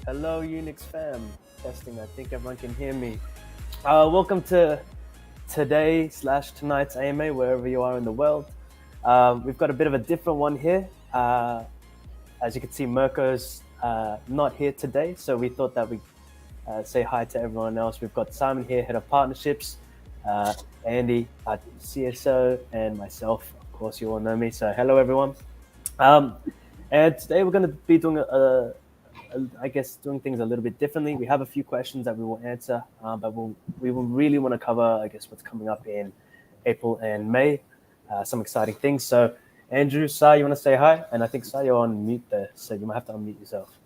Hello, Unix fam. Testing, I think everyone can hear me. Welcome to today/tonight's AMA, wherever you are in the world. We've got a bit of a different one here. As you can see, Mirko's not here today, so we thought that we'd say hi to everyone else. We've got Simon here, Head of Partnerships, Andy, CSO, and myself. Of course, you all know me, so hello, everyone. And today we're going to be doing doing things a little bit differently. We have a few questions that we will answer, but we will really want to cover, I guess, what's coming up in April and May, some exciting things. So, Andrew, Sai, you want to say hi? And I think, Sai, you're on mute there, so you might have to unmute yourself.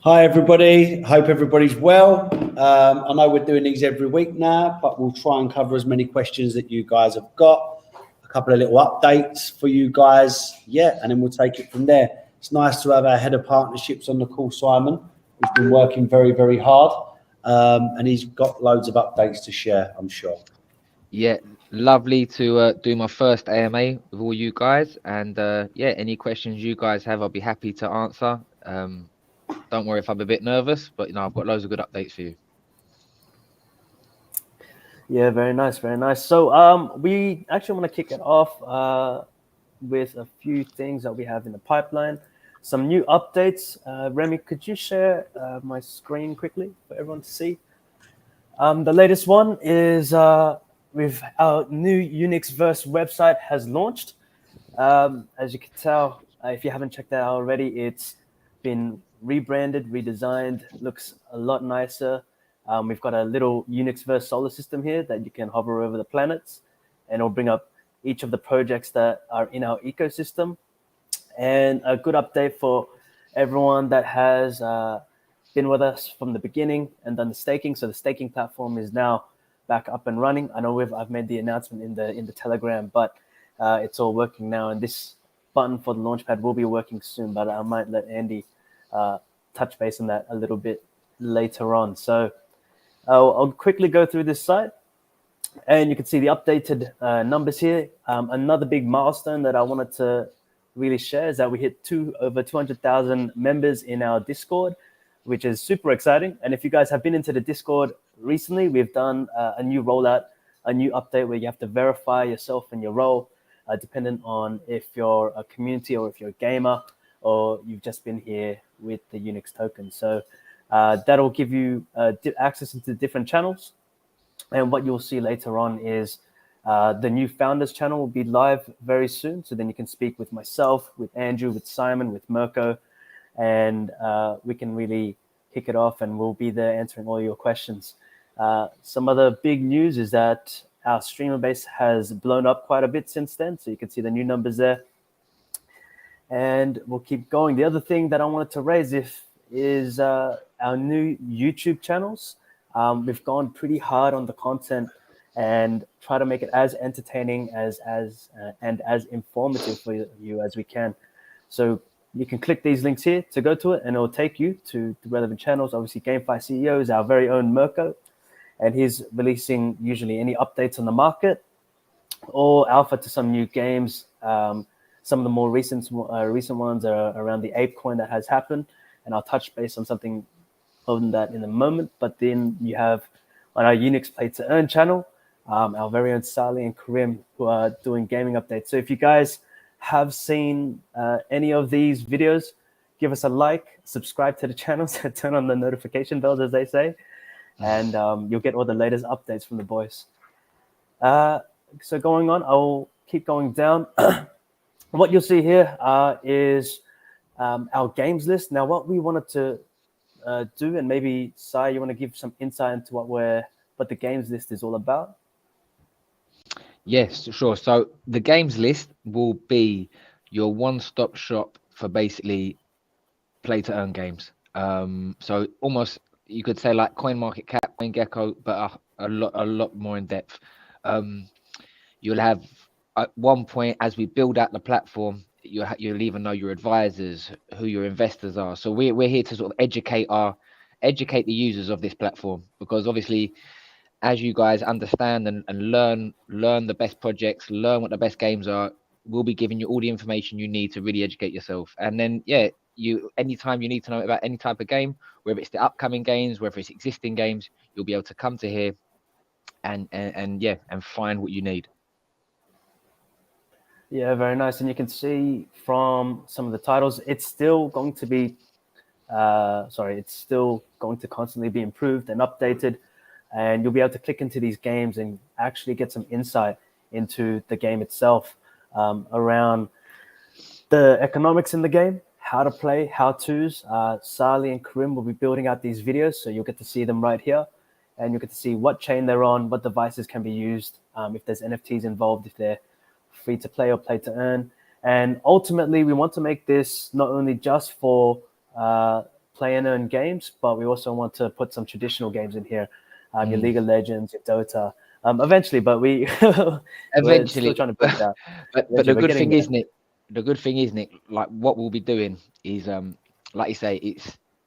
Hi, everybody. Hope everybody's well. I know we're doing these every week now, but we'll try and cover as many questions that you guys have got. A couple of little updates for you guys, and then we'll take it from there. It's nice to have our Head of Partnerships on the call, Simon. He's been working very, very hard, and he's got loads of updates to share, I'm sure. Yeah, lovely to do my first AMA with all you guys. And any questions you guys have, I'll be happy to answer. Don't worry if I'm a bit nervous, but I've got loads of good updates for you. Yeah, very nice, very nice. So we actually want to kick it off with a few things that we have in the pipeline. Some new updates. Remy, could you share my screen quickly for everyone to see? The latest one is with our new Unixverse website has launched. As you can tell, if you haven't checked that out already, it's been rebranded, redesigned, looks a lot nicer. We've got a little Unixverse solar system here that you can hover over the planets, and it'll bring up each of the projects that are in our ecosystem. And a good update for everyone that has been with us from the beginning and done the staking. So the staking platform is now back up and running. I know I've made the announcement in the Telegram, but it's all working now. And this button for the Launchpad will be working soon, but I might let Andy touch base on that a little bit later on. So I'll quickly go through this site. And you can see the updated numbers here. Another big milestone that I wanted to really share is that we hit over 200,000 members in our Discord, which is super exciting. And if you guys have been into the Discord recently, we've done a new rollout, a new update where you have to verify yourself and your role, dependent on if you're a community or if you're a gamer or you've just been here with the Unix token. So that'll give you access into different channels. And what you'll see later on is the new Founders channel will be live very soon. So then you can speak with myself, with Andrew, with Simon, with Mirko, and we can really kick it off, and we'll be there answering all your questions. Some other big news is that our streamer base has blown up quite a bit since then. So you can see the new numbers there. And we'll keep going. The other thing that I wanted to raise is our new YouTube channels. We've gone pretty hard on the content and try to make it as entertaining and as informative for you as we can. So you can click these links here to go to it, and it will take you to the relevant channels. Obviously, GameFi CEO is our very own Mirko, and he's releasing usually any updates on the market or alpha to some new games. Some of the more recent ones are around the ApeCoin that has happened, and I'll touch base on something on that in a moment. But then you have on our Unix Play to Earn channel, our very own Sally and Karim, who are doing gaming updates. So if you guys have seen any of these videos, give us a like, subscribe to the channel, turn on the notification bells, as they say, and you'll get all the latest updates from the boys. So going on, I'll keep going down. What you'll see here is our games list. Now, what we wanted to do, and maybe Sai, you want to give some insight into what the games list is all about? Yes, sure. So the games list will be your one-stop shop for basically play to earn games. So almost you could say like CoinMarketCap, CoinGecko, but a lot more in depth. You'll have at one point, as we build out the platform, you'll even know your advisors, who your investors are. So we're here to sort of educate the users of this platform, because obviously, as you guys understand and learn the best projects, learn what the best games are, we'll be giving you all the information you need to really educate yourself. And then, anytime you need to know about any type of game, whether it's the upcoming games, whether it's existing games, you'll be able to come to here and find what you need. Yeah, very nice. And you can see from some of the titles, it's still going to be, it's still going to constantly be improved and updated. And you'll be able to click into these games and actually get some insight into the game itself, around the economics in the game, how to play, how-tos. Sali and Karim will be building out these videos, so you'll get to see them right here. And you'll get to see what chain they're on, what devices can be used, if there's NFTs involved, if they're free to play or play to earn. And ultimately, we want to make this not only just for play and earn games, but we also want to put some traditional games in here. Your League of Legends, your Dota, eventually, but we're still trying to build that. But the good thing is, Nick, like what we'll be doing is, like you say,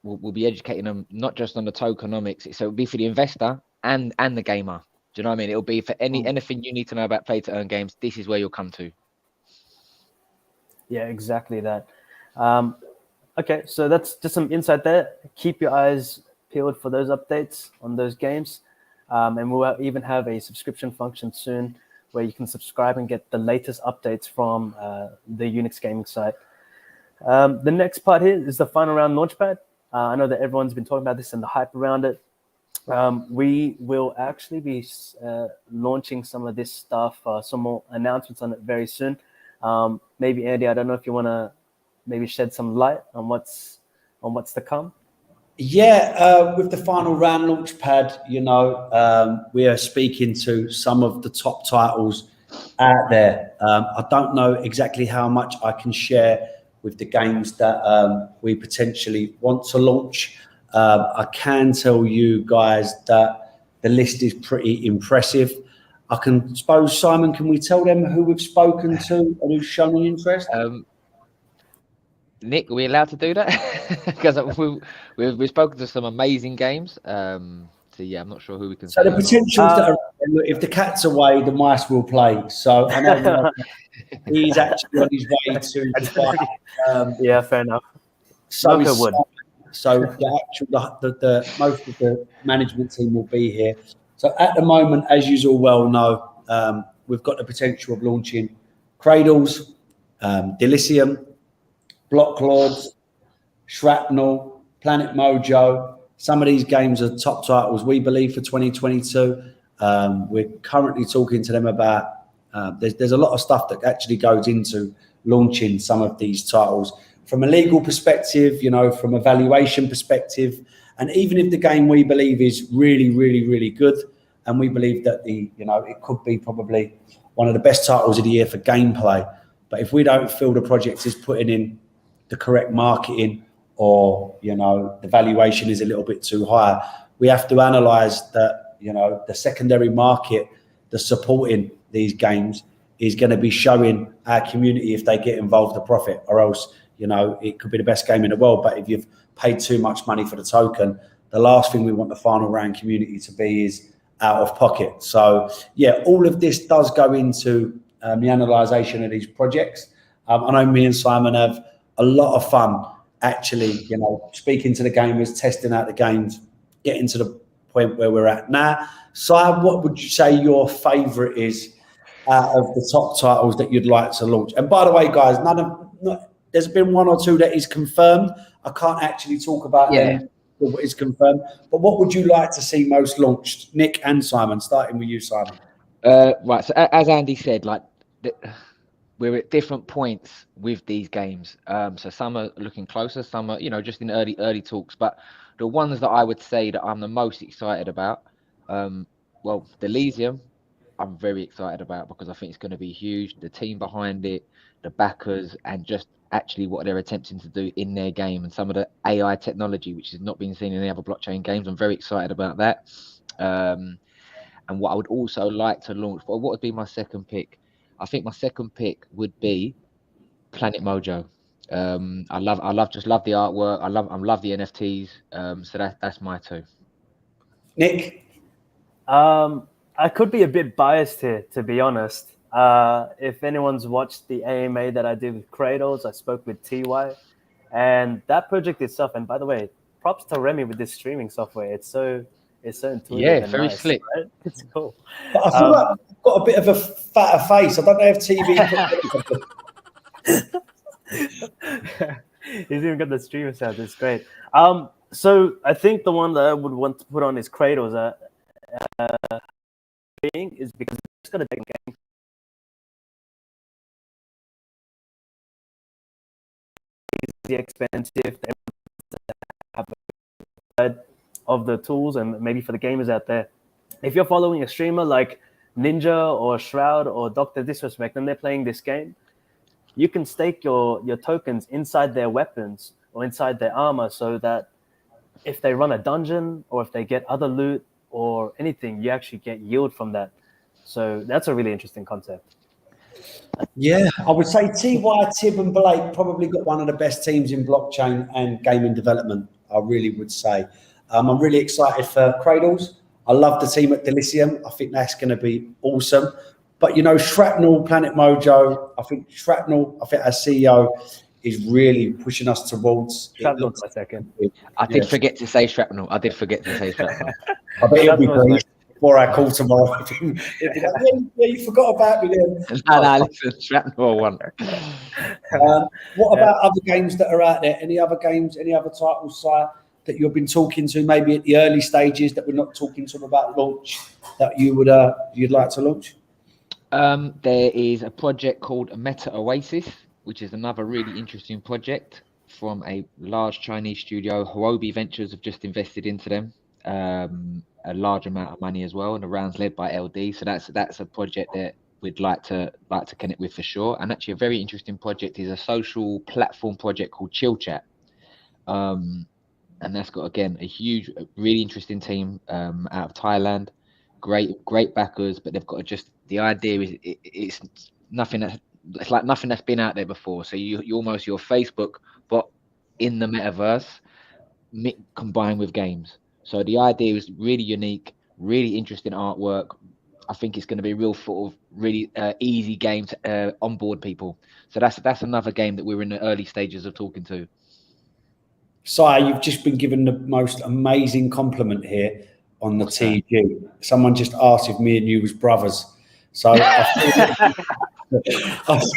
we'll be educating them not just on the tokenomics. So it'll be for the investor and the gamer. Do you know what I mean? It'll be for anything you need to know about play to earn games. This is where you'll come to. Yeah, exactly that. Okay, so that's just some insight there. Keep your eyes peeled for those updates on those games. And we'll even have a subscription function soon where you can subscribe and get the latest updates from the Unix gaming site. The next part here is the final round launchpad. I know that everyone's been talking about this and the hype around it. We will actually be launching some of this stuff, some more announcements on it very soon. Maybe Andy, I don't know if you want to maybe shed some light on what's to come. Yeah, with the final round launchpad, we are speaking to some of the top titles out there. I don't know exactly how much I can share with the games that we potentially want to launch. I can tell you guys that the list is pretty impressive. I can suppose, Simon, can we tell them who we've spoken to and who's shown an interest? Nick, are we allowed to do that? Because we've spoken to some amazing games. So yeah, I'm not sure who we can. So the potentials that are, if the cat's away, the mice will play. So I know he's actually on his way to Dubai. Yeah, fair enough. So the most of the management team will be here. So at the moment, as you all well know, we've got the potential of launching Cradles, Delicium, Block Lords, Shrapnel, Planet Mojo. Some of these games are top titles, we believe, for 2022. We're currently talking to them about, there's a lot of stuff that actually goes into launching some of these titles. From a legal perspective, from a valuation perspective, and even if the game we believe is really, really, really good, and we believe that it could be probably one of the best titles of the year for gameplay, but if we don't feel the project is putting in the correct marketing, or the valuation is a little bit too high, we have to analyze that the secondary market that's supporting these games is going to be showing our community, if they get involved, the profit, or else You know, it could be the best game in the world, but if you've paid too much money for the token, the last thing we want the final round community to be is out of pocket. So yeah, all of this does go into the analysation of these projects. I know me and Simon have a lot of fun actually, you know, speaking to the gamers, testing out the games, getting to the point where we're at now. Simon, what would you say your favourite is out of the top titles that you'd like to launch? And by the way, guys, there's been one or two that is confirmed. I can't actually talk about them. What is confirmed, but what would you like to see most launched, Nick and Simon? Starting with you, Simon. Right. So as Andy said, like we're at different points with these games. So some are looking closer, some are, you know, just in early talks. But the ones that I would say that I'm the most excited about, well, the Elysium, I'm very excited about because I think it's going to be huge. The team behind it, the backers, and just actually what they're attempting to do in their game, and some of the AI technology, which has not been seen in any other blockchain games. I'm very excited about that. And what I would also like to launch, well, what would be my second pick? I think my second pick would be Planet Mojo. I love the artwork. I love the NFTs. So that's my two. Nick? I could be a bit biased here, to be honest. If anyone's watched the AMA that I did with Cradles, I spoke with TY, and that project itself. And by the way, props to Remy with this streaming software. It's so intuitive. Yeah, and very nice, slick. Right? It's cool. But I feel like I've got a bit of a fatter face. I don't know if TV. He's even got the streamer sound. It's great. So I think the one that I would want to put on is Cradles. Is because it's going to take a game. Easy, expensive. They have a of the tools, and maybe for the gamers out there, if you're following a streamer like Ninja or Shroud or Dr. Disrespect and they're playing this game, you can stake your tokens inside their weapons or inside their armor, so that if they run a dungeon or if they get other loot or anything, you actually get yield from that. So that's a really interesting concept. Yeah, I would say TY, Tib and Blake probably got one of the best teams in blockchain and gaming development, I really would say. I'm really excited for Cradles. I love the team at Delicium. I think that's going to be awesome. But, you know, Shrapnel, Planet Mojo, I think our CEO is really pushing us towards. Shrapnel for a second. I did forget to say Shrapnel. I bet he'll be pleased before our call tomorrow. He'll be like, yeah, you forgot about me then. Listen, Shrapnel one. What about other games that are out there? Any other games, any other titles, site that you've been talking to, maybe at the early stages that we're not talking to them about launch, that you'd like to launch? There is a project called Meta Oasis, which is another really interesting project from a large Chinese studio. Huobi Ventures have just invested into them a large amount of money as well, and the round's led by LD. So that's a project that we'd like to connect with for sure. And actually, a very interesting project is a social platform project called Chill Chat. And that's got, again, a huge, really interesting team out of Thailand. Great backers, but they've got the idea is it's like nothing that's been out there before. So you almost your Facebook, but in the metaverse, combined with games. So the idea is really unique, really interesting artwork. I think it's going to be a real sort of really easy game to onboard people. So that's another game that we're in the early stages of talking to. Sire, you've just been given the most amazing compliment here on the TG. Someone just asked if me and you was brothers. So I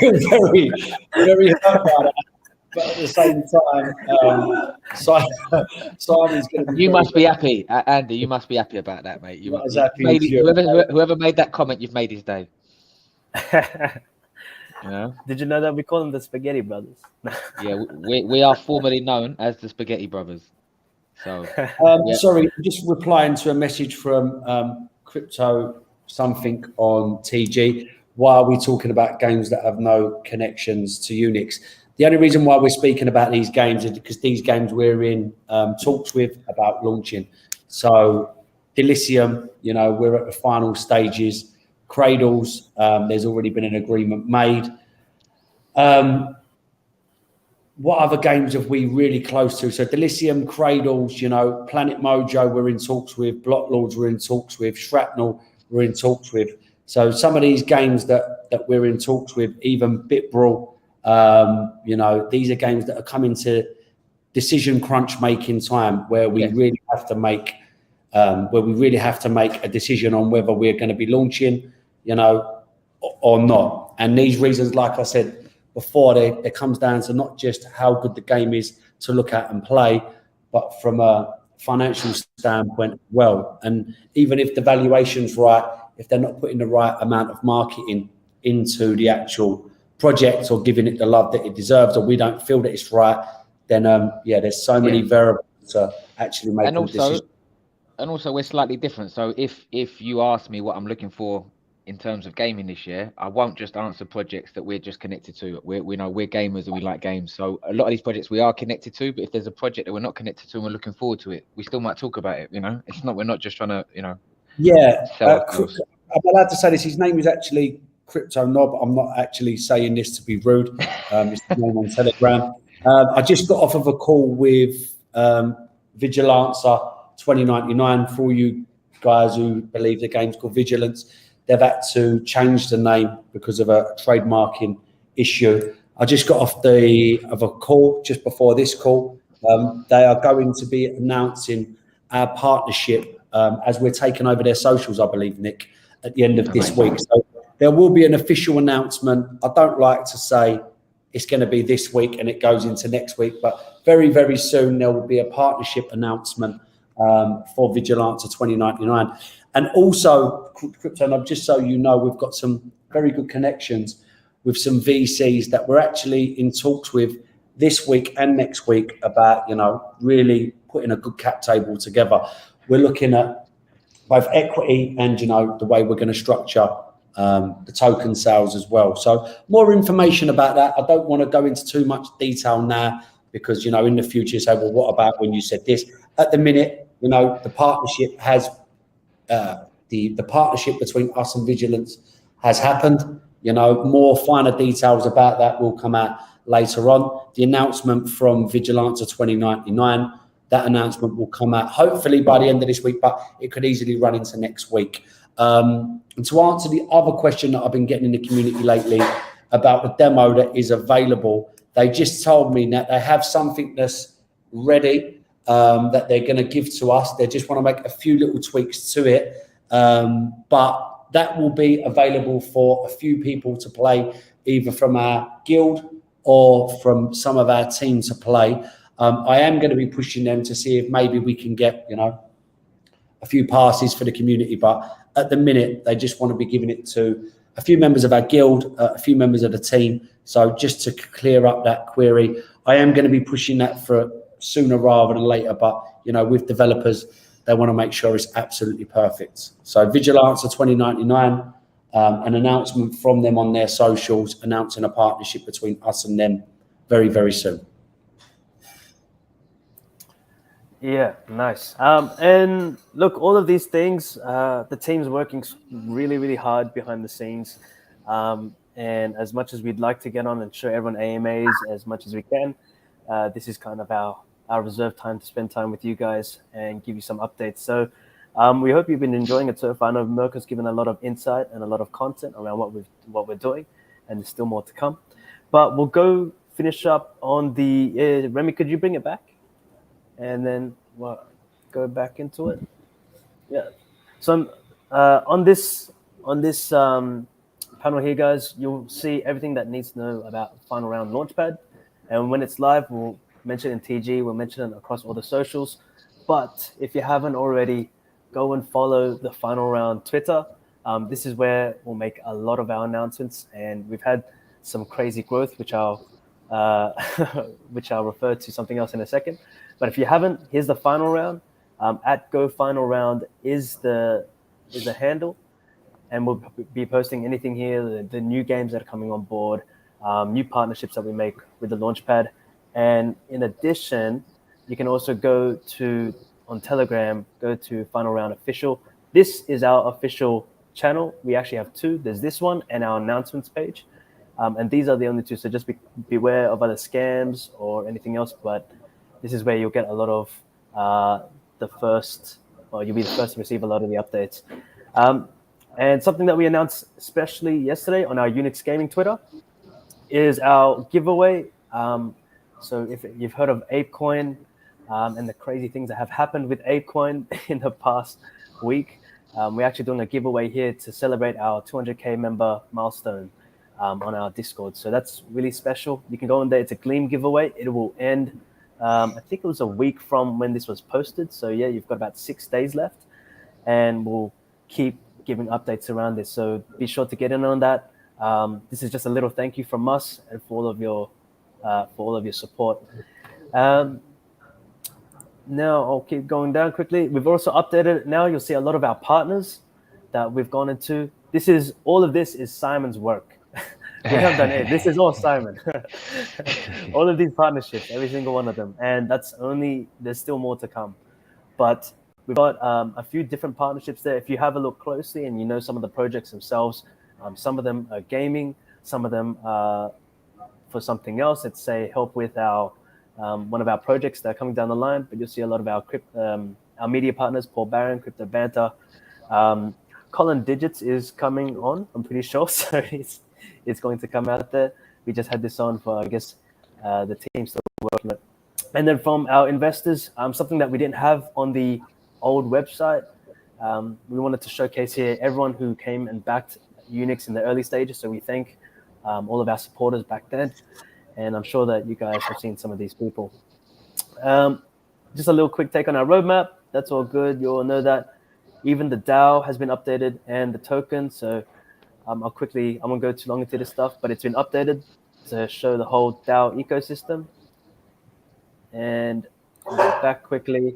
feel very, very hurt by that. But at the same time, Simon's going to be. You must be happy, Andy. You must be happy about that, mate. Whoever made that comment, you've made his day. You know? Did you know that we call them the Spaghetti Brothers? Yeah, we are formerly known as the Spaghetti Brothers. So, sorry, just replying to a message from Crypto something on TG. Why are we talking about games that have no connections to Unix? The only reason why we're speaking about these games is because these games we're in talks with about launching. So Delicium, you know, we're at the final stages. Cradles, there's already been an agreement made. what other games have we really close to? So Delicium, Cradles, you know, Planet Mojo we're in talks with, Block Lords we're in talks with, Shrapnel we're in talks with. So some of these games that we're in talks with, even Bitbrawl, you know, these are games that are coming to decision crunch making time where we really have to make a decision on whether we're going to be launching, you know, or not. And these reasons, like I said before, it comes down to not just how good the game is to look at and play, but from a financial standpoint as well. And even if the valuation's right, if they're not putting the right amount of marketing into the actual project or giving it the love that it deserves, or we don't feel that it's right, then there's so many variables to actually make a decision. And also we're slightly different. So if you ask me what I'm looking for in terms of gaming this year, I won't just answer projects that we're just connected to. We know we're gamers and we like games. So a lot of these projects we are connected to, but if there's a project that we're not connected to and we're looking forward to it, we still might talk about it, you know? We're not just trying to, you know, sell ourselves. I'm allowed to say this. His name is actually Crypto Knob. I'm not actually saying this to be rude. It's the name on Telegram. I just got off of a call with Vigilancer 2099. For all you guys who believe the game's called Vigilance, they've had to change the name because of a trademarking issue. I just got off of a call just before this call. They are going to be announcing our partnership as we're taking over their socials, I believe, Nick, at the end of this week. So there will be an official announcement. I don't like to say it's going to be this week and it goes into next week, but very, very soon there will be a partnership announcement for Vigilancer 2099. And also, Crypto, just so you know, we've got some very good connections with some VCs that we're actually in talks with this week and next week about, you know, really putting a good cap table together. We're looking at both equity and, you know, the way we're going to structure the token sales as well. So more information about that. I don't want to go into too much detail now because, you know, in the future, say, well, what about when you said this? At the minute, you know, the partnership has the partnership between us and Vigilance has happened. You know, more finer details about that will come out later on. The announcement from Vigilancer 2099, that announcement will come out hopefully by the end of this week, but it could easily run into next week. And to answer the other question that I've been getting in the community lately about the demo that is available, they just told me that they have something that's ready that they're going to give to us. They just want to make a few little tweaks to it, but that will be available for a few people to play, either from our guild or from some of our team to play. I am going to be pushing them to see if maybe we can get, you know, a few passes for the community, but at the minute they just want to be giving it to a few members of our guild, a few members of the team. So just to clear up that query, I am going to be pushing that for sooner rather than later, but you know, with developers, they want to make sure it's absolutely perfect. So Vigilancer 2099, an announcement from them on their socials announcing a partnership between us and them very, very soon. Yeah, nice. And look, all of these things, the team's working really, really hard behind the scenes. And as much as we'd like to get on and show everyone AMAs as much as we can, this is kind of our reserved time to spend time with you guys and give you some updates. So we hope you've been enjoying it so far. I know Mirko's given a lot of insight and a lot of content around what we're doing, and there's still more to come. But we'll go finish up on the Remy. Could you bring it back? And then go back into it. Yeah. So on this panel here, guys, you'll see everything that needs to know about Final Round Launchpad. And when it's live, we'll mention it in TG. We'll mention it across all the socials. But if you haven't already, go and follow the Final Round Twitter. This is where we'll make a lot of our announcements, and we've had some crazy growth, which I'll refer to something else in a second. But if you haven't, here's the Final Round. At Go Final Round is the handle, and we'll be posting anything here, the new games that are coming on board, new partnerships that we make with the Launchpad. And in addition, you can also go on Telegram, go to Final Round Official. This is our official channel. We actually have two. There's this one and our announcements page. And these are the only two. So just beware of other scams or anything else. But this is where you'll get a lot of you'll be the first to receive a lot of the updates. And something that we announced especially yesterday on our Unix Gaming Twitter is our giveaway. So if you've heard of ApeCoin and the crazy things that have happened with ApeCoin in the past week, we're actually doing a giveaway here to celebrate our 200K member milestone on our Discord. So that's really special. You can go in there. It's a Gleam giveaway. It will end, I think it was a week from when this was posted. So yeah, you've got about 6 days left, and we'll keep giving updates around this. So be sure to get in on that. This is just a little thank you from us and for all of your support. Now I'll keep going down quickly. We've also updated. Now you'll see a lot of our partners that we've gone into. All of this is Simon's work. We haven't done it. This is all Simon. All of these partnerships, every single one of them, and there's still more to come. But we've got a few different partnerships there. If you have a look closely and you know some of the projects themselves, some of them are gaming, some of them are for something else. Let's say help with our one of our projects that are coming down the line. But you'll see a lot of our media partners, Paul Barron, Crypto Banter. Colin Digits is coming on, I'm pretty sure. So it's going to come out there. We just had this on for, I guess, the team still working it. And then from our investors, something that we didn't have on the old website, we wanted to showcase here everyone who came and backed Unix in the early stages. So we thank all of our supporters back then. And I'm sure that you guys have seen some of these people. Just a little quick take on our roadmap. That's all good. You all know that. Even the DAO has been updated and the token. So I won't go too long into this stuff, but it's been updated to show the whole DAO ecosystem. And back quickly,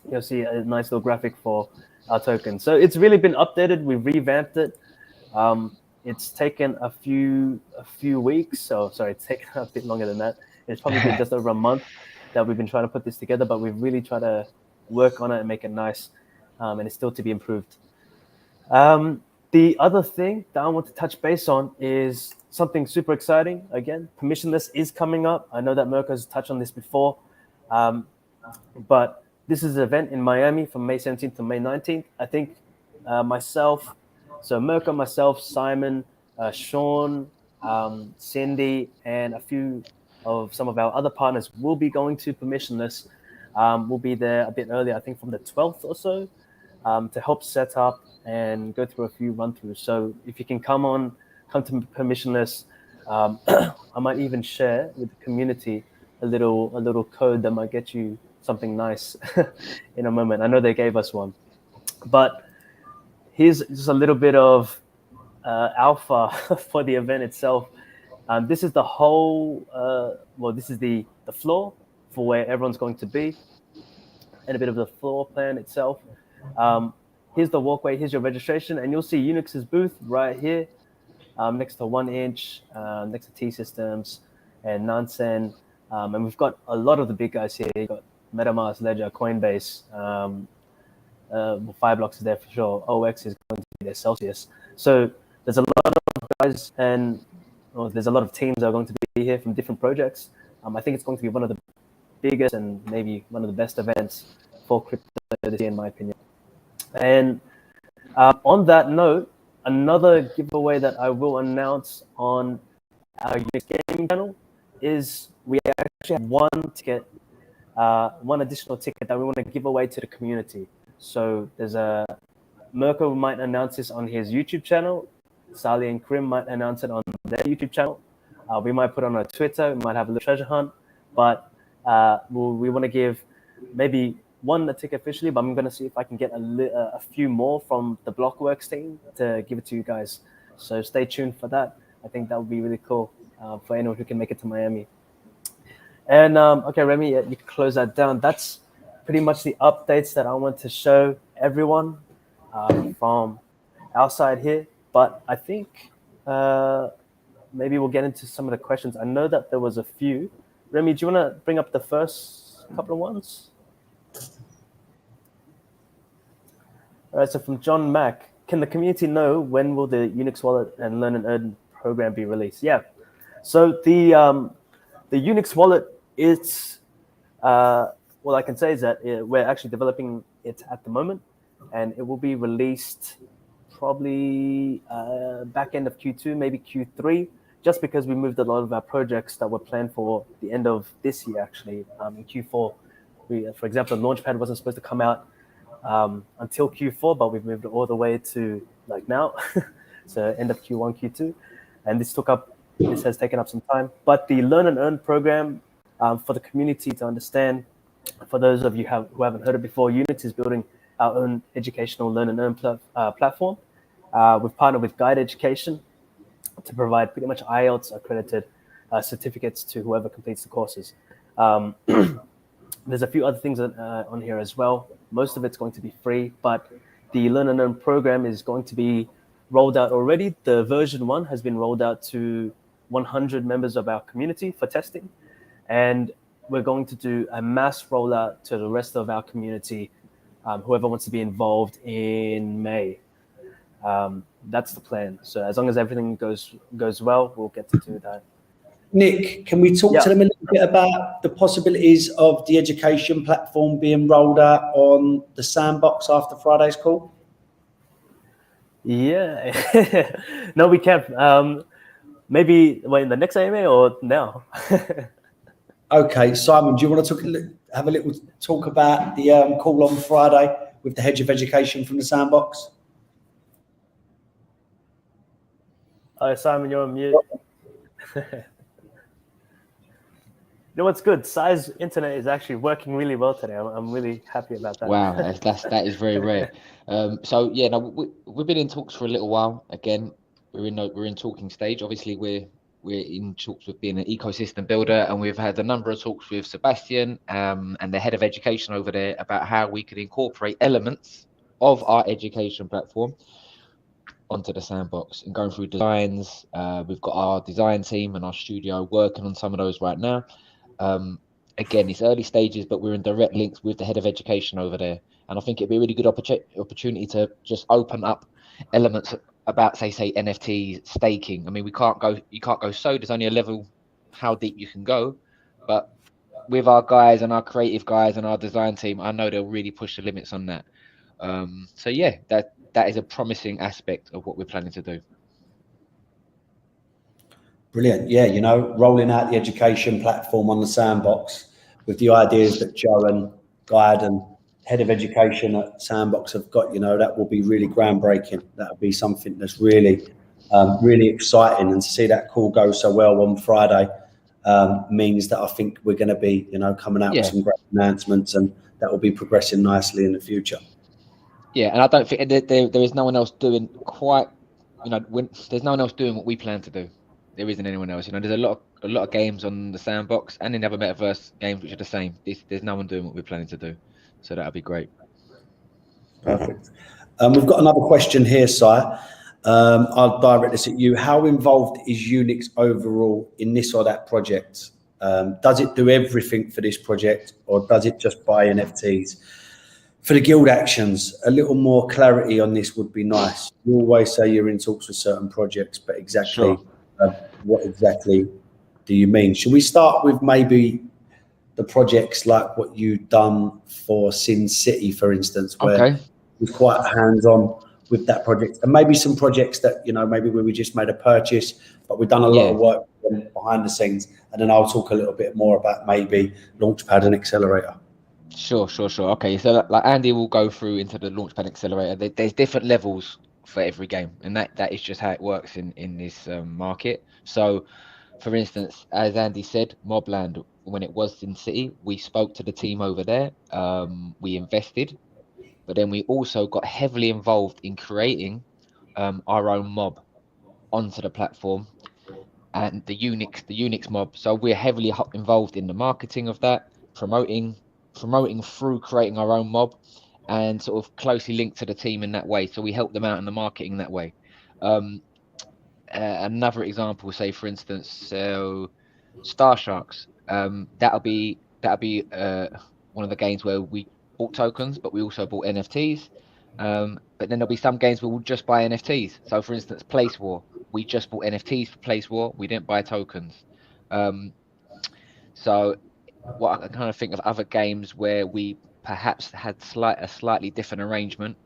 you'll see a nice little graphic for our token. So it's really been updated. We've revamped it. It's taken a few weeks. So sorry, it's taken a bit longer than that. It's probably been just over a month that we've been trying to put this together, but we've really tried to work on it and make it nice. And it's still to be improved. The other thing that I want to touch base on is something super exciting. Again, permissionless is coming up. I know that Mirko's touched on this before, but this is an event in Miami from May 17th to May 19th. I think Mirko, myself, Simon, Sean, Cindy, and a few of some of our other partners will be going to permissionless. We'll be there a bit earlier, I think from the 12th or so, to help set up and go through a few run-throughs. So if you can come to permissionless, I might even share with the community a little code that might get you something nice in a moment. I know they gave us one, but here's just a little bit of alpha for the event itself. This is the whole, this is the floor for where everyone's going to be, and a bit of the floor plan itself. Here's the walkway, here's your registration, and you'll see Unix's booth right here, next to 1inch, next to T-Systems and Nansen. And we've got a lot of the big guys here. You've got MetaMask, Ledger, Coinbase, Fireblocks is there for sure. OX is going to be there, Celsius. So there's a lot of guys and there's a lot of teams that are going to be here from different projects. I think it's going to be one of the biggest and maybe one of the best events for crypto this year, in my opinion. And on that note, another giveaway that I will announce on our Unix Gaming channel is we actually have one additional ticket that we want to give away to the community. So there's Mirko might announce this on his YouTube channel. Sally and Krim might announce it on their YouTube channel. We might put it on our Twitter. We might have a little treasure hunt. But we want to give maybe one ticket officially, but I'm going to see if I can get a few more from the Blockworks team to give it to you guys. So stay tuned for that. I think that would be really cool for anyone who can make it to Miami. And okay, Remy, you can close that down. That's pretty much the updates that I want to show everyone from our side here. But I think maybe we'll get into some of the questions. I know that there was a few. Remy, do you want to bring up the first couple of ones? All right, so from John Mack, can the community know when will the Unix Wallet and Learn and Earn program be released. Yeah. So the Unix wallet, it's what I can say is that we're actually developing it at the moment, and it will be released probably back end of Q2, maybe Q3, just because we moved a lot of our projects that were planned for the end of this year, actually, in Q4. For example, Launchpad wasn't supposed to come out until Q4, but we've moved it all the way to like now, so end of Q1, Q2, and this has taken up some time. But the Learn and Earn program, for the community to understand, for those of you who haven't heard it before, Unix is building our own educational Learn and Earn platform. We've partnered with Guide Education to provide pretty much IELTS accredited certificates to whoever completes the courses. There's a few other things on here as well. Most of it's going to be free, but the Learn and Earn program is going to be rolled out already. The version 1 has been rolled out to 100 members of our community for testing, and we're going to do a mass rollout to the rest of our community, whoever wants to be involved, in May. That's the plan. So as long as everything goes well, we'll get to do that. Nick, can we talk to them a little bit about the possibilities of the education platform being rolled out on the Sandbox after Friday's call? Yeah. No, we can't. Maybe in the next AMA or now? Okay, Simon, do you want to have a little talk about the call on Friday with the Head of Education from the Sandbox? Oh, Simon, you're on mute. You know what's good? Sai's internet is actually working really well today. I'm really happy about that. Wow, that is very rare. So yeah, no, we've been in talks for a little while. Again, we're in talking stage. Obviously, we're in talks with being an ecosystem builder, and we've had a number of talks with Sebastian and the head of education over there about how we could incorporate elements of our education platform onto the Sandbox and going through designs. We've got our design team and our studio working on some of those right now. Again, it's early stages, but we're in direct links with the head of education over there, and I think it'd be a really good opportunity to just open up elements about say NFTs, staking. I mean, you can't go so there's only a level how deep you can go, but with our guys and our creative guys and our design team, I know they'll really push the limits on that. So yeah, that is a promising aspect of what we're planning to do. Brilliant. Yeah, rolling out the education platform on the Sandbox with the ideas that Joe and Guide and head of education at Sandbox have got, that will be really groundbreaking. That'll be something that's really, really exciting. And to see that call go so well on Friday means that I think we're going to be, coming out with some great announcements, and that will be progressing nicely in the future. Yeah, and I don't think there is no one else doing quite, there's no one else doing what we plan to do. There isn't anyone else. There's a lot of games on the Sandbox and in the other metaverse games which are the same. There's no one doing what we're planning to do, so that'll be great. Perfect. We've got another question here, Si. I'll direct this at you. How involved is Unix overall in this or that project? Does it do everything for this project, or does it just buy NFTs? For the guild actions, a little more clarity on this would be nice. You always say you're in talks with certain projects, but exactly what exactly do you mean? Should we start with maybe the projects like what you've done for Sin City, for instance, where you're quite hands-on with that project, and maybe some projects that, maybe where we just made a purchase, but we've done a lot of work behind the scenes, and then I'll talk a little bit more about maybe Launchpad and Accelerator. Sure. Okay, so like Andy will go through into the Launchpad Accelerator. There's different levels for every game, and that is just how it works in this market. So, for instance, as Andy said, Mobland, when it was Sin City, we spoke to the team over there. We invested, but then we also got heavily involved in creating our own mob onto the platform, and the Unix mob. So we're heavily involved in the marketing of that, promoting through creating our own mob, and sort of closely linked to the team in that way. So we help them out in the marketing that way. Another example, say for instance, so Star Sharks, that'll be one of the games where we bought tokens, but we also bought NFTs. But then there'll be some games where we'll just buy NFTs. So for instance, Place War, we just bought NFTs for Place War. We didn't buy tokens. So what I kind of think of other games where we perhaps had a slightly different arrangement.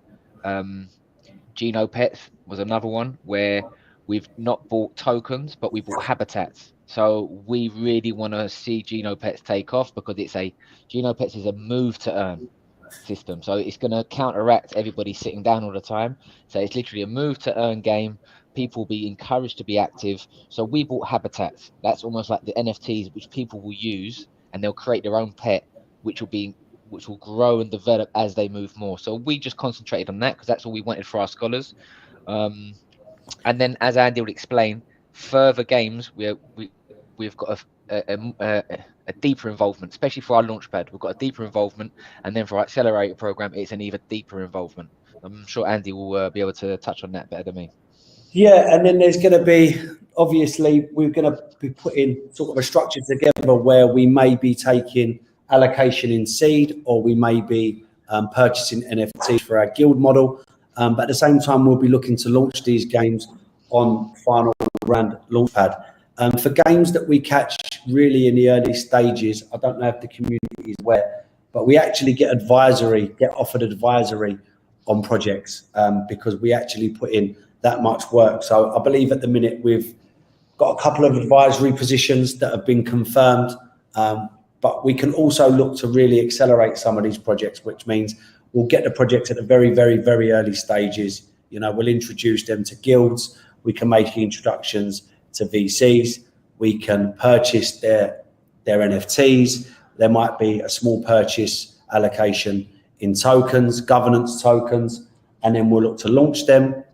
Genopets was another one where we've not bought tokens, but we bought habitats. So we really want to see Genopets take off because Genopets is a move to earn system. So it's going to counteract everybody sitting down all the time. So it's literally a move to earn game. People will be encouraged to be active. So we bought habitats. That's almost like the NFTs, which people will use, and they'll create their own pet, which will grow and develop as they move more. So we just concentrated on that because that's all we wanted for our scholars. And then, as Andy would explain, further games we've got a deeper involvement, especially for our launchpad. We've got a deeper involvement, and then for our accelerator program, it's an even deeper involvement. I'm sure Andy will be able to touch on that better than me. Yeah, and then there's going to be, obviously, we're going to be putting sort of a structure together where we may be taking allocation in seed, or we may be purchasing NFTs for our guild model. But at the same time, we'll be looking to launch these games on final round launchpad. For games that we catch really in the early stages, I don't know if the community is aware, but we actually get offered advisory on projects because we actually put in that much work. So I believe at the minute we've got a couple of advisory positions that have been confirmed, but we can also look to really accelerate some of these projects, which means we'll get the projects at the very, very, very early stages. We'll introduce them to guilds. We can make introductions to VCs. We can purchase their NFTs. There might be a small purchase allocation in tokens, governance tokens, and then we'll look to launch them.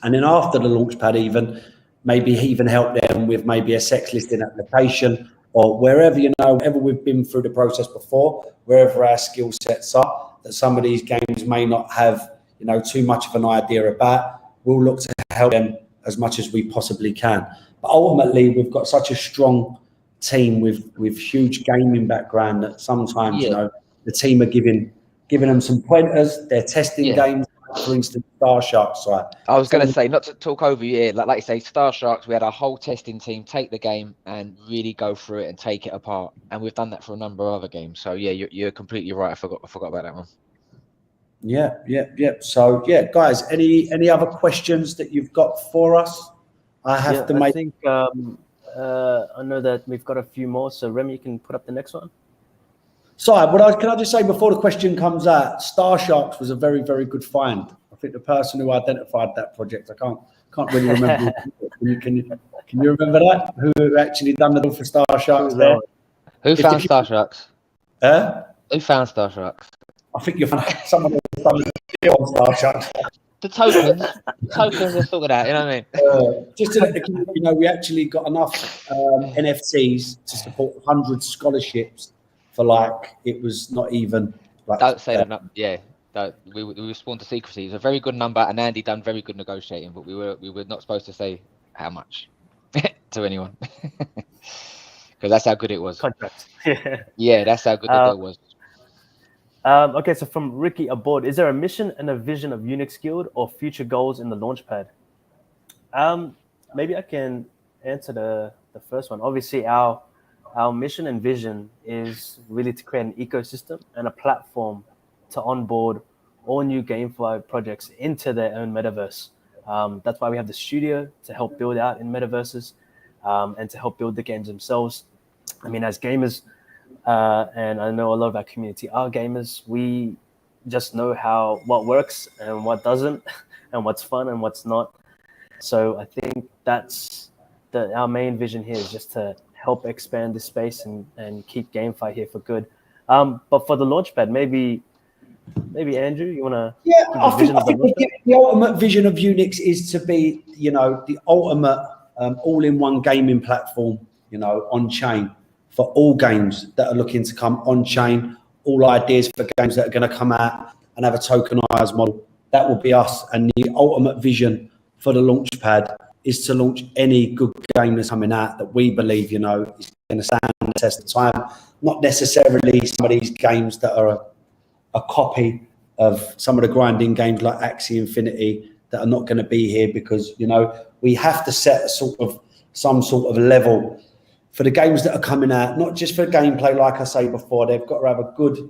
And then after the launchpad, maybe even help them with maybe a sex listing application, or wherever, wherever we've been through the process before, wherever our skill sets are, that some of these games may not have, too much of an idea about, we'll look to help them as much as we possibly can. But ultimately, we've got such a strong team with huge gaming background that sometimes, the team are giving them some pointers. They're testing games. For instance, Star Sharks, right? I was going to say, not to talk over you, like you say, Star Sharks, we had our whole testing team take the game and really go through it and take it apart. And we've done that for a number of other games. So yeah, you're completely right. I forgot about that one. Yeah. So yeah, guys, any other questions that you've got for us? I think I know that we've got a few more. So Remy, you can put up the next one. Sorry, can I just say before the question comes out, Star Sharks was a very, very good find. I think the person who identified that project, I can't really remember. Can you remember that? Who actually done the deal for Star Sharks there? Who found Star Sharks? Who found Star Sharks? I think you found someone who's done the deal on Star Sharks. The tokens are sorted out, you know what I mean? Just to let you know, we actually got enough NFTs to support 100 scholarships for it was not even don't say that. Yeah, we were sworn to secrecy. It was a very good number, and Andy done very good negotiating, but we were not supposed to say how much to anyone because that's how good it was. Contract. Yeah, that's how good the deal was. Okay, so from Ricky aboard, is there a mission and a vision of Unix Guild or future goals in the launchpad? Maybe I can answer the first one. Obviously, our mission and vision is really to create an ecosystem and a platform to onboard all new GameFi projects into their own metaverse. That's why we have the studio to help build out in metaverses and to help build the games themselves. I mean, as gamers, and I know a lot of our community are gamers, we just know what works and what doesn't, and what's fun and what's not. So I think that's our main vision here is just to help expand this space and keep GameFi here for good. But for the launchpad, maybe Andrew, you want to? Yeah, I think the ultimate vision of Unix is to be, the ultimate all-in-one gaming platform, on chain for all games that are looking to come on chain. All ideas for games that are going to come out and have a tokenized model. That will be us. And the ultimate vision for the launchpad is to launch any good game that's coming out that we believe, is going to stand the test of time. Not necessarily some of these games that are a copy of some of the grinding games like Axie Infinity that are not going to be here because, you know, we have to set a some sort of level for the games that are coming out, not just for gameplay. Like I say before, they've got to have a good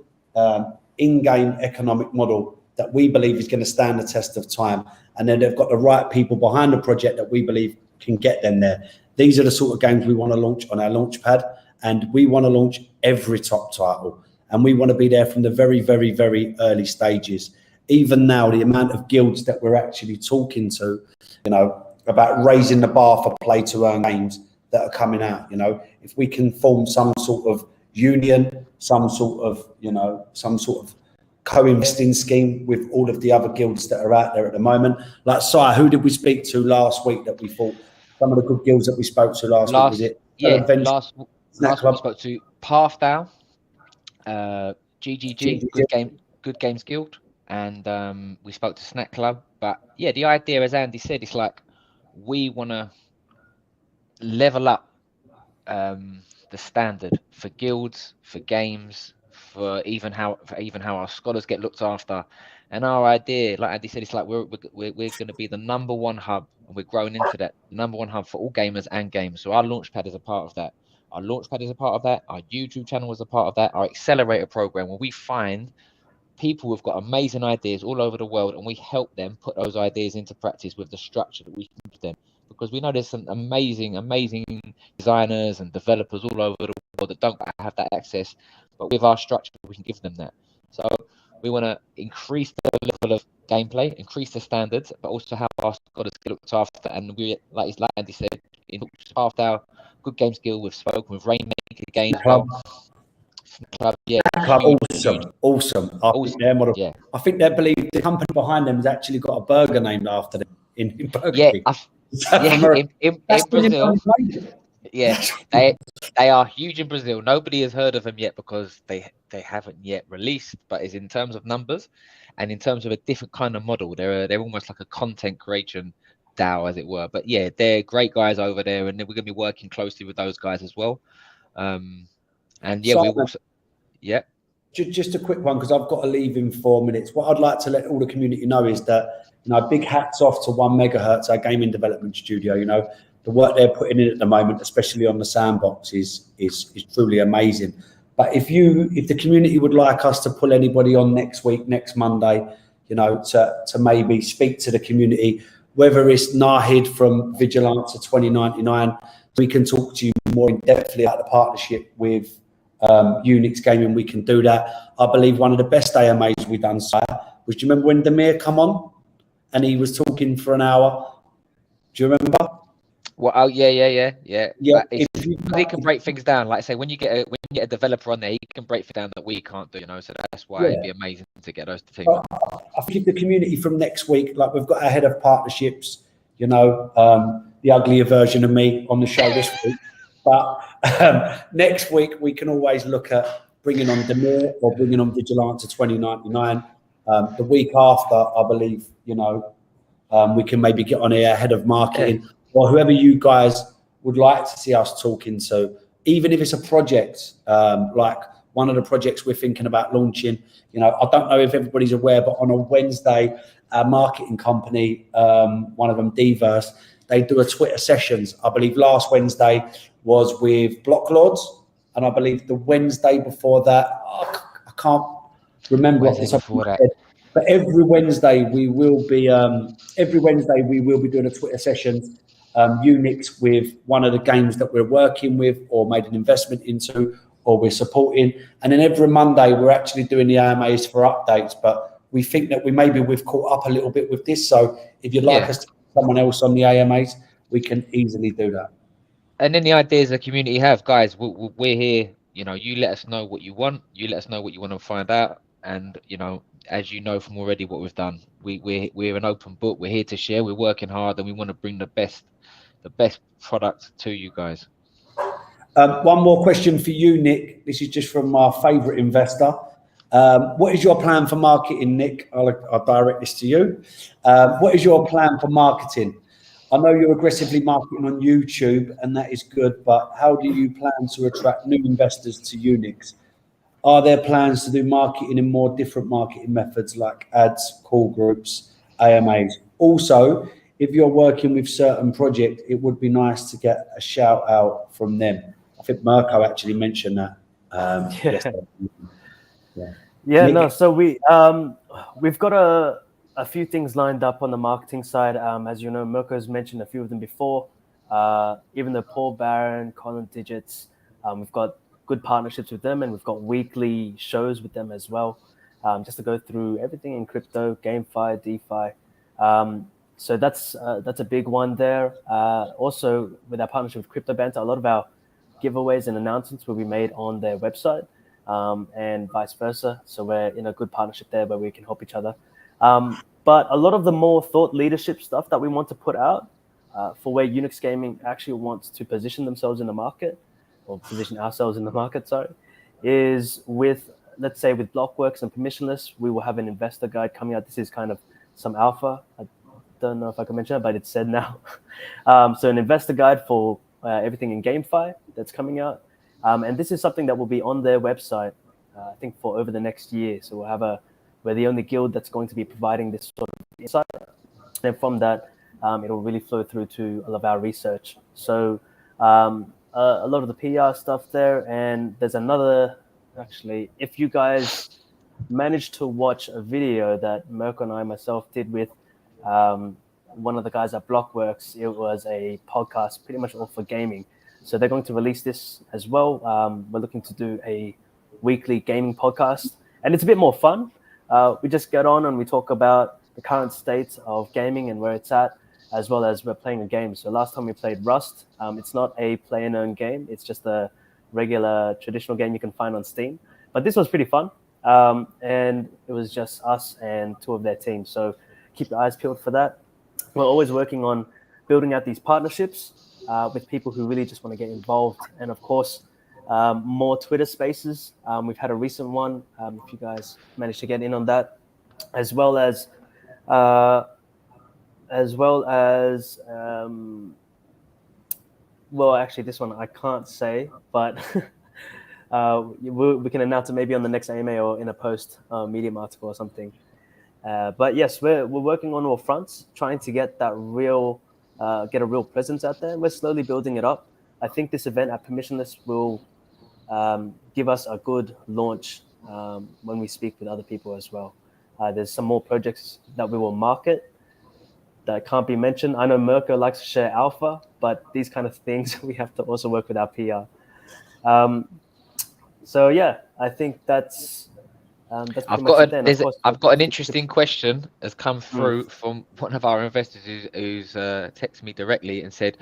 in-game economic model that we believe is going to stand the test of time. And then they've got the right people behind the project that we believe can get them there. These are the sort of games we want to launch on our launch pad, and we want to launch every top title. And we want to be there from the very, very, very early stages. Even now, the amount of guilds that we're actually talking to, you know, about raising the bar for play-to-earn games that are coming out, you know, if we can form some sort of union, some sort of co-investing scheme with all of the other guilds that are out there at the moment. Like, Sire, who did we speak to last week that we thought some of the good guilds that we spoke to last week? Was it? Yeah, last week we spoke to Pathdown, GGG, Good Games Guild, and we spoke to Snack Club. But yeah, the idea, as Andy said, it's like we want to level up the standard for guilds, for games, for even how our scholars get looked after. And our idea, like Andy said, it's like we're going to be the #1 hub, and we're growing into that, the #1 hub for all gamers and games. So our launchpad is a part of that. Our launchpad is a part of that. Our YouTube channel is a part of that. Our accelerator program, where we find people who've got amazing ideas all over the world, and we help them put those ideas into practice with the structure that we can give them. Because we know there's some amazing designers and developers all over the world that don't have that access, but with our structure, we can give them that. So we want to increase the level of gameplay, increase the standards, but also have our scholars get looked after. And we, like Andy said, in Pathdown, Good Games Guild, we've spoken with Rainmaker Games Club. Club, yeah, Club, awesome. Their model. Yeah. I think they believe the company behind them has actually got a burger named after them in Burger King. In Brazil. Yeah, they are huge in Brazil. Nobody has heard of them yet because they haven't yet released. But it's in terms of numbers, and in terms of a different kind of model, they're almost like a content creation DAO, as it were. But yeah, they're great guys over there, and we're going to be working closely with those guys as well. And yeah, we also, yeah. Just a quick one, because I've got to leave in 4 minutes. What I'd like to let all the community know is that, you know, big hats off to 1 Megahertz, our gaming development studio. You know, the work they're putting in at the moment, especially on the sandbox, is truly amazing. But if the community would like us to pull anybody on next week, next Monday, you know, to maybe speak to the community, whether it's Nahid from Vigilance to 2099, we can talk to you more in depthly about the partnership with Unix Gaming. We can do that. I believe one of the best AMAs we've done, Sire, was, do you remember when Demir come on and he was talking for an hour? Do you remember? Well, oh yeah. He can break things down. Like I say, when you get a developer on there, he can break things down that we can't do. You know, so that's why it'd be amazing to get those to team. I think the community from next week, like we've got our head of partnerships, you know, the uglier version of me on the show this week. But next week we can always look at bringing on Demir or bringing on Vigilante to 2099. The week after, I believe, you know, we can maybe get on here head of marketing or whoever you guys would like to see us talking to, even if it's a project, like one of the projects we're thinking about launching. You know, I don't know if everybody's aware, but on a Wednesday, our marketing company, one of them, Diverse, they do a Twitter sessions. I believe last Wednesday was with Block Lords, and I believe the Wednesday before that, I can't remember off the top of my head. But every Wednesday we will be doing a Twitter session, Unix, with one of the games that we're working with or made an investment into or we're supporting. And then every Monday we're actually doing the AMAs for updates. But we think that we've caught up a little bit with this. So if you'd like us to put someone else on the AMAs, we can easily do that. And then the ideas the community have, guys, we're here. You know, you let us know what you want. You let us know what you want to find out. And, you know, as you know from already what we've done, we're an open book. We're here to share. We're working hard, and we want to bring the best product to you guys. One more question for you, Nick. This is just from my favourite investor. What is your plan for marketing, Nick? I'll direct this to you. What is your plan for marketing? I know you're aggressively marketing on YouTube, and that is good, but how do you plan to attract new investors to Unix? Are there plans to do marketing in more different marketing methods like ads, call groups, AMAs? Also, if you're working with certain project, it would be nice to get a shout out from them. I think Mirko actually mentioned that yesterday. Yeah, no. Nick? So we've got a few things lined up on the marketing side. As you know, Mirko's mentioned a few of them before. Even the Paul Barron, Colin Digits, we've got good partnerships with them, and we've got weekly shows with them as well, just to go through everything in crypto, GameFi, DeFi. So that's a big one there. Also, with our partnership with Crypto Banter, a lot of our giveaways and announcements will be made on their website. And vice versa. So we're in a good partnership there where we can help each other. But a lot of the more thought leadership stuff that we want to put out for where Unix Gaming actually wants to position themselves in the market, or position ourselves in the market, sorry, is with, let's say, with Blockworks and Permissionless, we will have an investor guide coming out. This is kind of some alpha. I don't know if I can mention it, but it's said now. So an investor guide for everything in GameFi that's coming out. And this is something that will be on their website, I think, for over the next year. So we're the only guild that's going to be providing this sort of insight. And from that, it'll really flow through to all of our research. So a lot of the PR stuff there. And there's another, actually, if you guys managed to watch a video that Mirko and I myself did with one of the guys at Blockworks, it was a podcast pretty much all for gaming. So they're going to release this as well. We're looking to do a weekly gaming podcast, and it's a bit more fun. We just get on and we talk about the current state of gaming and where it's at, as well as we're playing a game. So last time we played Rust. It's not a play-and-earn game. It's just a regular traditional game you can find on Steam. But this was pretty fun, and it was just us and two of their teams. So keep your eyes peeled for that. We're always working on building out these partnerships with people who really just want to get involved. And of course, more Twitter spaces. We've had a recent one, if you guys managed to get in on that, as well as well, actually this one I can't say, but we can announce it maybe on the next AMA or in a post Medium article or something. But yes, we're working on all fronts, trying to get that get a real presence out there. We're slowly building it up. I think this event at Permissionless will give us a good launch when we speak with other people as well. There's some more projects that we will market that can't be mentioned. I know Mirko likes to share alpha, but these kind of things we have to also work with our PR. So yeah, I think that's I've got an interesting question has come through from one of our investors who's texted me directly and said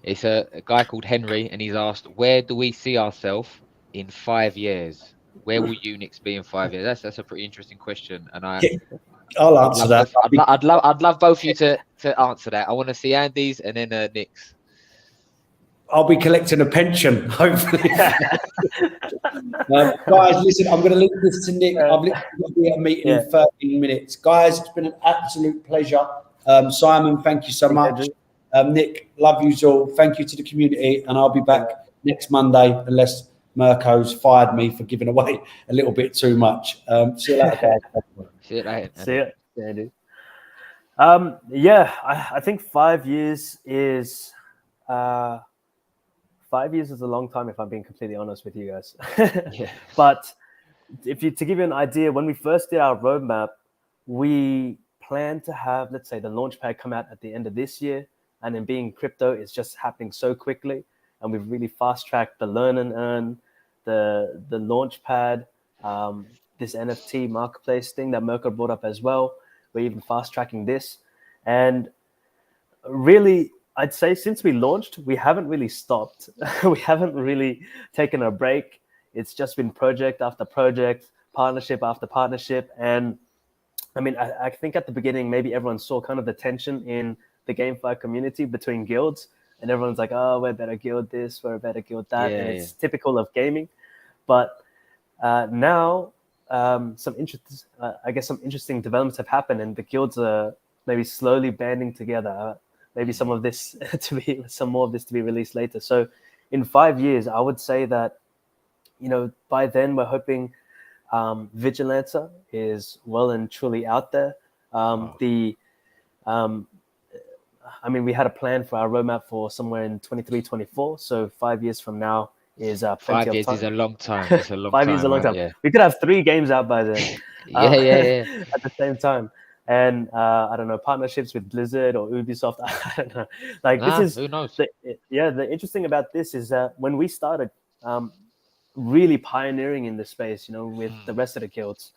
it's a guy called Henry, and he's asked, where do we see ourselves in 5 years? Where will Unix be in 5 years? That's a pretty interesting question, and I'll answer that. I'd love both of you to answer that. I want to see Andy's and then Nick's. I'll be collecting a pension, hopefully. Guys, listen, I'm going to leave this to Nick. I've literally got to be at a meeting in 13 minutes. Guys, it's been an absolute pleasure. Simon, thank you so much. Nick, love you all. Thank you to the community, and I'll be back next Monday unless Mirko's fired me for giving away a little bit too much. See you later, guys. See you later. See you. Yeah, dude. I think 5 years is 5 years is a long time, if I'm being completely honest with you guys. Yeah. But to give you an idea, when we first did our roadmap, we planned to have, let's say, the launchpad come out at the end of this year. And then being crypto, it's just happening so quickly. And we've really fast-tracked the learn and earn, the launchpad, this NFT marketplace thing that Mirko brought up as well. We're even fast-tracking this. And really, I'd say since we launched, we haven't really stopped. We haven't really taken a break. It's just been project after project, partnership after partnership. And I mean, I think at the beginning, maybe everyone saw kind of the tension in the GameFi community between guilds. And everyone's like, oh, we're better guild this, we're better guild that. Yeah, and it's typical of gaming. But now some interesting developments have happened, and the guilds are maybe slowly banding together. Maybe some more of this to be released later. So in 5 years, I would say that, by then we're hoping Vigilanta is well and truly out there. I mean, we had a plan for our roadmap for somewhere in 23, 24. So 5 years from now is plenty 5 of years time. is a long time. It's a long 5 years is time, a long right? time. Yeah. We could have 3 games out by then. Yeah. At the same time. And I don't know, partnerships with Blizzard or Ubisoft. I don't know. Like Nah, this is who knows? the interesting about this is that when we started really pioneering in this space, with the rest of the guilds,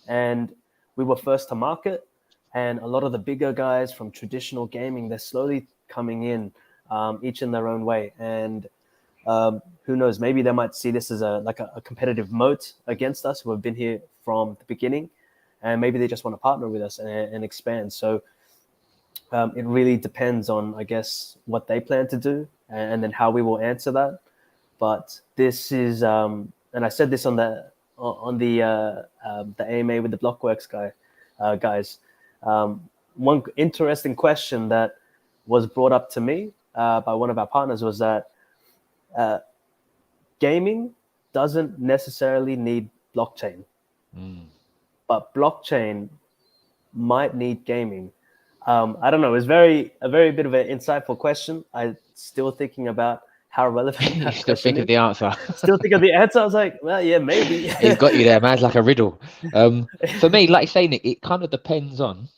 and we were first to market, and a lot of the bigger guys from traditional gaming, they're slowly coming in, each in their own way. And who knows, maybe they might see this as a competitive moat against us who have been here from the beginning, and maybe they just want to partner with us and expand. So it really depends on, I guess, what they plan to do, and then how we will answer that. But this is, and I said this on the AMA with the Blockworks guys. One interesting question that was brought up to me by one of our partners was that gaming doesn't necessarily need blockchain, but blockchain might need gaming. I don't know. It's a very bit of an insightful question. I'm still thinking about how relevant You that still question think of is. the answer. Still think of the answer. I was like, well, yeah, maybe. He's got you there, man. It's like a riddle. For me, like you say, Nick, it kind of depends on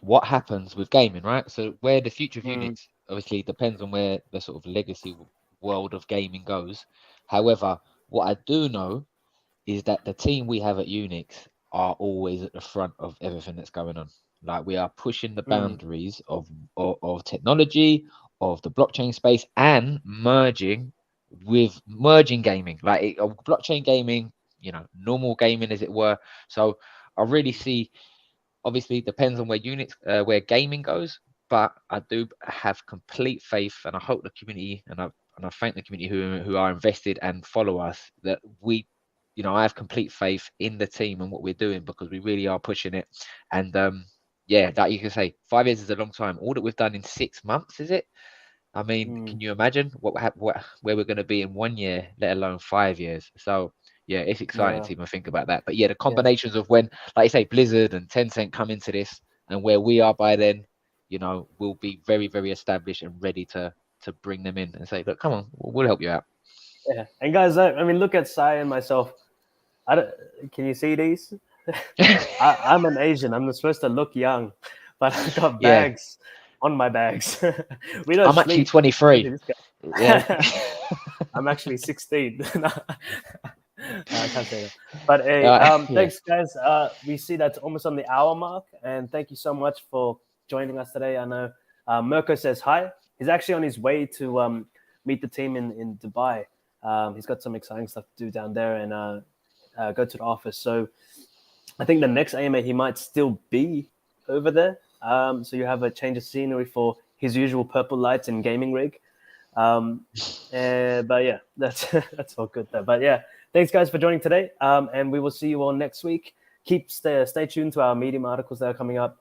what happens with gaming, right? So where the future of Unix obviously depends on where the sort of legacy world of gaming goes. However, what I do know is that the team we have at Unix are always at the front of everything that's going on. Like we are pushing the boundaries of technology, of the blockchain space, and merging gaming, like blockchain gaming, normal gaming as it were. So I really see, obviously it depends on where gaming goes, but I do have complete faith, and I hope the community, and I thank the community who are invested and follow us, that I have complete faith in the team and what we're doing, because we really are pushing it. And yeah, that you can say 5 years is a long time. All that we've done in 6 months, is it? I mean, can you imagine where we're going to be in 1 year, let alone 5 years? So yeah, it's exciting to even think about that. But yeah, the combinations of when, like you say, Blizzard and Tencent come into this, and where we are by then, we'll be very, very established and ready to bring them in and say, look, come on, we'll help you out. Yeah, and guys, I mean, look at Sai and myself. Can you see these? I'm an Asian. I'm supposed to look young, but I've got bags on my bags. We don't I'm actually 23. Yeah. I'm actually 16. I can't say that. But hey, thanks, guys. We see that's almost on the hour mark, and thank you so much for joining us today. I know Mirko says hi. He's actually on his way to meet the team in Dubai. He's got some exciting stuff to do down there, and go to the office. So I think the next AMA he might still be over there. So you have a change of scenery for his usual purple lights and gaming rig. But yeah, that's all good though. But yeah, thanks guys for joining today. And we will see you all next week. Stay tuned to our Medium articles that are coming up.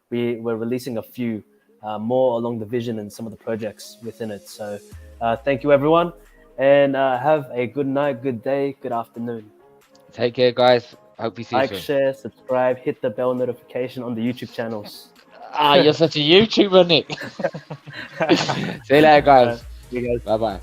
We're releasing a few more along the vision and some of the projects within it. So thank you everyone, and have a good night, good day, good afternoon. Take care, guys. Hope you see you soon. Share, subscribe, hit the bell notification on the YouTube channels. You're such a YouTuber, Nick. See you later, guys. See you guys. Bye-bye.